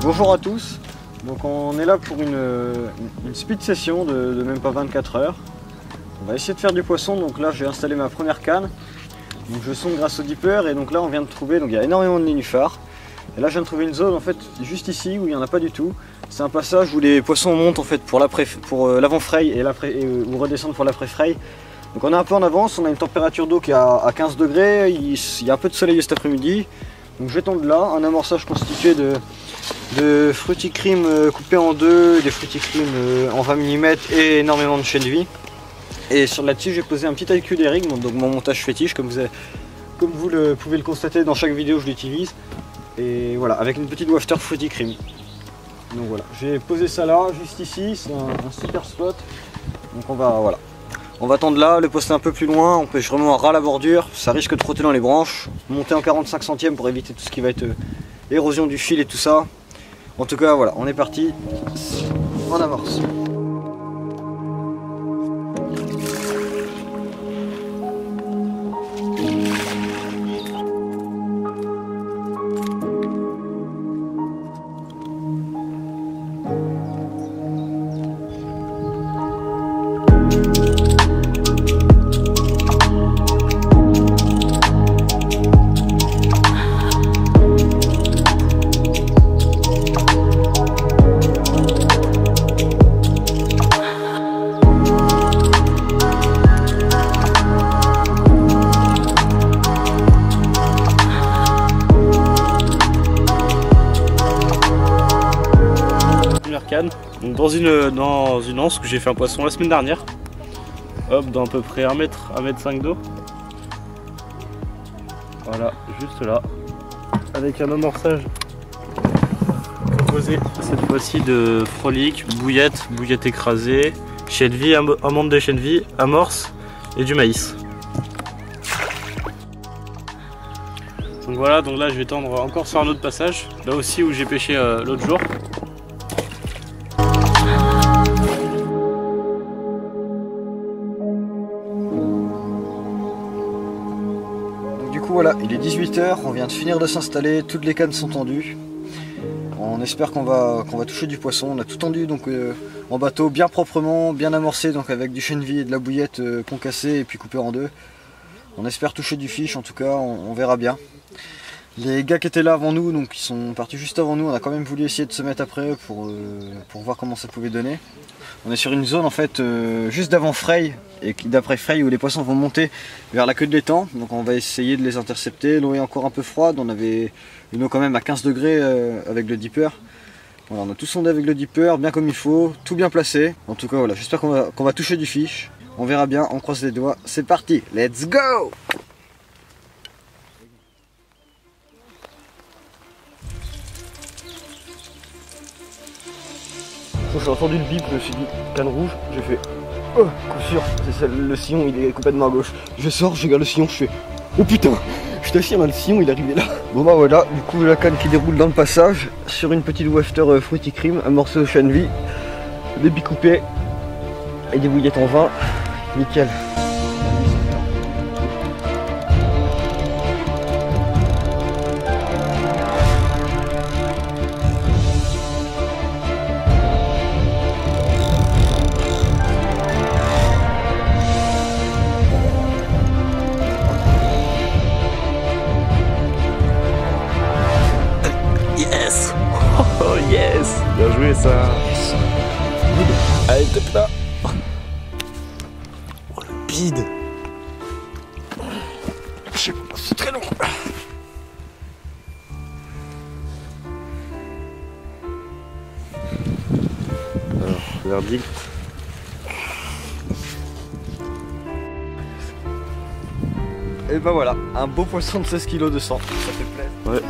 Bonjour à tous, donc on est là pour une speed session de même pas 24 heures. On va essayer de faire du poisson, donc là j'ai installé ma première canne. Donc je sonde grâce au dipper et donc là on vient de trouver, donc il y a énormément de nénuphars. Et là je viens de trouver une zone en fait juste ici où il n'y en a pas du tout. C'est un passage où les poissons montent en fait pour l'avant-fraye et ou redescendent pour l'après-fraye. Donc on est un peu en avance, on a une température d'eau qui est à 15 degrés, il y a un peu de soleil cet après-midi. Donc je vais tendre là, un amorçage constitué de fruity cream coupé en deux, des fruity cream en 20 mm et énormément de chaîne de vie. Et sur là-dessus j'ai posé un petit IQ d'Eric, donc mon montage fétiche comme vous pouvez le constater dans chaque vidéo je l'utilise. Et voilà, avec une petite wafter fruity cream. Donc voilà, j'ai posé ça là, juste ici, c'est un super spot. Donc on va tendre là, le poster un peu plus loin, on pêche vraiment à ras la bordure, ça risque de frotter dans les branches, monter en 45 centièmes pour éviter tout ce qui va être érosion du fil et tout ça. En tout cas voilà, on est parti, en amorce. Canne. Donc dans une anse que j'ai fait un poisson la semaine dernière, hop, dans à peu près 1 m, 1,5 m d'eau. Voilà, juste là, avec un amorçage composé cette fois-ci de frolic, bouillette écrasée, chène vie, amande de chène vie, amorce et du maïs. Donc voilà, donc là je vais tendre encore sur un autre passage, là aussi où j'ai pêché l'autre jour. Voilà, il est 18 h, on vient de finir de s'installer, toutes les cannes sont tendues. On espère qu'on va toucher du poisson. On a tout tendu donc en bateau bien proprement, bien amorcé, donc avec du chène vie et de la bouillette concassée et puis coupée en deux. On espère toucher du fiche, en tout cas on verra bien. Les gars qui étaient là avant nous, donc ils sont partis juste avant nous, on a quand même voulu essayer de se mettre après eux pour voir comment ça pouvait donner. On est sur une zone en fait juste d'avant fraye et d'après fraye où les poissons vont monter vers la queue de l'étang. Donc on va essayer de les intercepter. L'eau est encore un peu froide, on avait une eau quand même à 15 degrés avec le dipper. Voilà, on a tout sondé avec le dipper, bien comme il faut, tout bien placé. En tout cas voilà, j'espère qu'on va toucher du fiche. On verra bien, on croise les doigts. C'est parti, let's go! J'ai entendu le bip, je me suis dit canne rouge, j'ai fait oh, coup sûr, c'est le sillon il est complètement à gauche. Je sors, je regarde le sillon, je fais oh putain, je t'assure, le sillon il est arrivé là. Bon bah voilà, du coup la canne qui déroule dans le passage sur une petite wafter fruity cream, un morceau de chène vie, des billes coupées et des bouillettes en vin, nickel. Yes! Oh yes! Bien joué ça! Allez, top là! Oh le bide! C'est très long! Verdict. Et ben voilà, un beau poisson de 16 kg de sang, ça fait plaisir. Ouais.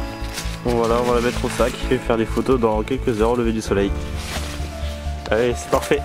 Bon voilà, on va la mettre au sac et faire des photos dans quelques heures au lever du soleil. Allez, c'est parfait.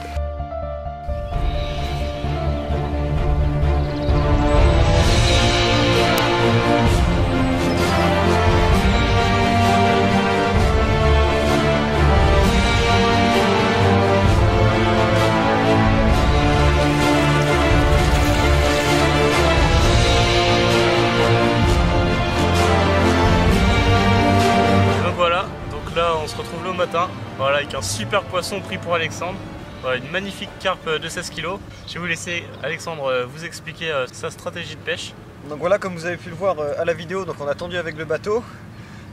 Là on se retrouve là au matin, voilà, avec un super poisson pris pour Alexandre, voilà, une magnifique carpe de 16 kg. Je vais vous laisser Alexandre vous expliquer sa stratégie de pêche. Donc voilà, comme vous avez pu le voir à la vidéo, donc on a tendu avec le bateau.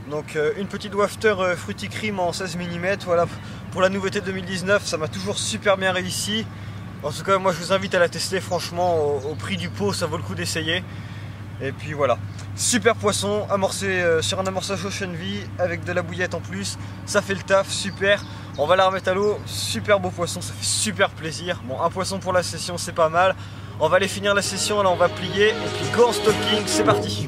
Donc une petite wafter Fruity Cream en 16 mm, voilà, pour la nouveauté 2019, ça m'a toujours super bien réussi. En tout cas moi je vous invite à la tester, franchement au prix du pot ça vaut le coup d'essayer. Et puis voilà, super poisson, amorcé sur un amorçage Ocean V avec de la bouillette en plus, ça fait le taf, super. On va la remettre à l'eau, super beau poisson, ça fait super plaisir. Bon, un poisson pour la session c'est pas mal. On va aller finir la session, là on va plier et puis go en stalking, c'est parti.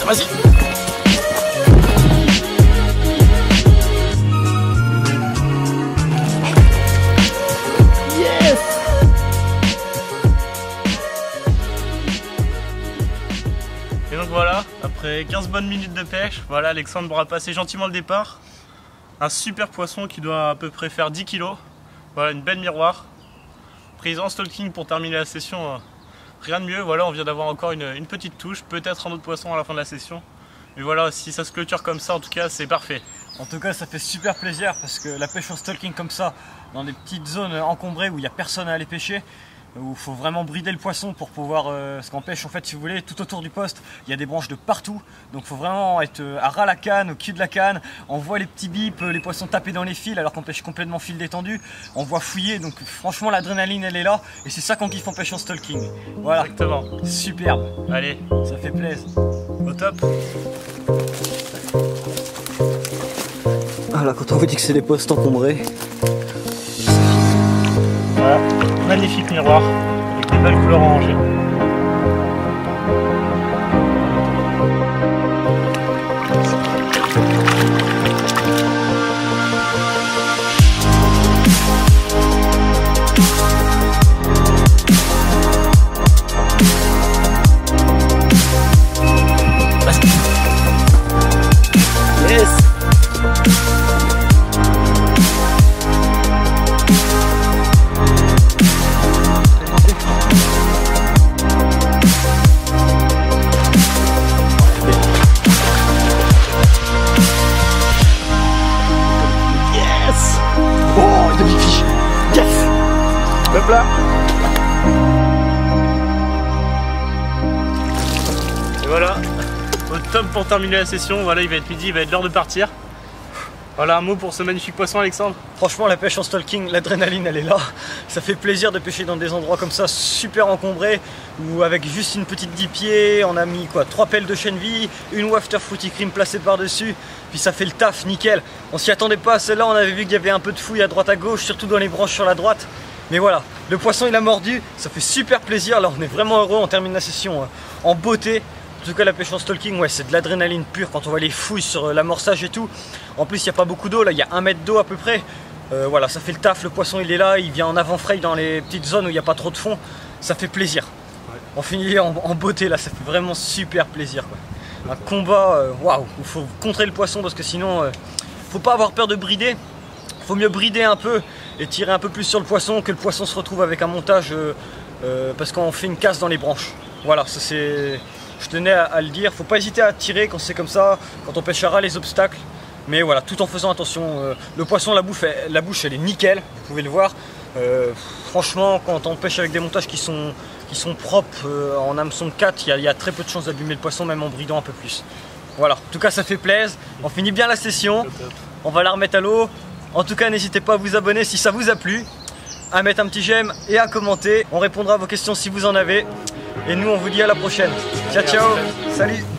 Vas-y. Yes. Et donc voilà, après 15 bonnes minutes de pêche, voilà, Alexandre aura passé gentiment le départ. Un super poisson qui doit à peu près faire 10 kg. Voilà, une belle miroir. Prise en stalking pour terminer la session. Rien de mieux, voilà, on vient d'avoir encore une petite touche, peut-être un autre poisson à la fin de la session. Mais voilà, si ça se clôture comme ça, en tout cas, c'est parfait. En tout cas, ça fait super plaisir parce que la pêche en stalking comme ça, dans des petites zones encombrées où il n'y a personne à aller pêcher, où il faut vraiment brider le poisson pour pouvoir, parce qu'en pêche, en fait, si vous voulez, tout autour du poste, il y a des branches de partout, donc il faut vraiment être à ras la canne, au cul de la canne. On voit les petits bips, les poissons taper dans les fils alors qu'on pêche complètement fil détendu. On voit fouiller, donc franchement l'adrénaline elle est là et c'est ça qu'on kiffe en pêche en stalking. Voilà, exactement, superbe. Allez, ça fait plaisir. Au top. Voilà, quand on vous dit que c'est des postes encombrés. Voilà, magnifique miroir avec des belles couleurs orangées. Yes. Hop là. Et voilà, au top pour terminer la session. Voilà, il va être midi, il va être l'heure de partir. Voilà, un mot pour ce magnifique poisson, Alexandre. Franchement, la pêche en stalking, l'adrénaline elle est là. Ça fait plaisir de pêcher dans des endroits comme ça, super encombrés, où avec juste une petite 10 pieds, on a mis quoi, 3 pelles de chêne vie, une wafter Fruity Cream placée par-dessus, puis ça fait le taf, nickel. On s'y attendait pas à celle-là, on avait vu qu'il y avait un peu de fouille à droite à gauche, surtout dans les branches sur la droite. Mais voilà, le poisson il a mordu, ça fait super plaisir, là on est vraiment heureux, on termine la session en beauté. En tout cas la pêche en stalking, ouais, c'est de l'adrénaline pure quand on voit les fouilles sur l'amorçage et tout. En plus il n'y a pas beaucoup d'eau, là il y a 1 mètre d'eau à peu près. Voilà, ça fait le taf, le poisson il est là, il vient en avant-fray dans les petites zones où il n'y a pas trop de fond. Ça fait plaisir. Ouais. On finit en beauté là, ça fait vraiment super plaisir, quoi. Un combat, waouh, il faut contrer le poisson parce que sinon, faut pas avoir peur de brider. Faut mieux brider un peu et tirer un peu plus sur le poisson, que le poisson se retrouve avec un montage parce qu'on fait une casse dans les branches. Voilà, ça c'est... Je tenais à le dire, faut pas hésiter à tirer quand c'est comme ça, quand on pêchera les obstacles. Mais voilà, tout en faisant attention. Le poisson, la bouche elle est nickel, vous pouvez le voir. Franchement, quand on pêche avec des montages qui sont propres en hameçon de 4, il y a très peu de chances d'abîmer le poisson, même en bridant un peu plus. Voilà, en tout cas ça fait plaisir. On finit bien la session, on va la remettre à l'eau. En tout cas, n'hésitez pas à vous abonner si ça vous a plu, à mettre un petit j'aime et à commenter. On répondra à vos questions si vous en avez. Et nous, on vous dit à la prochaine. Ciao, ciao, salut.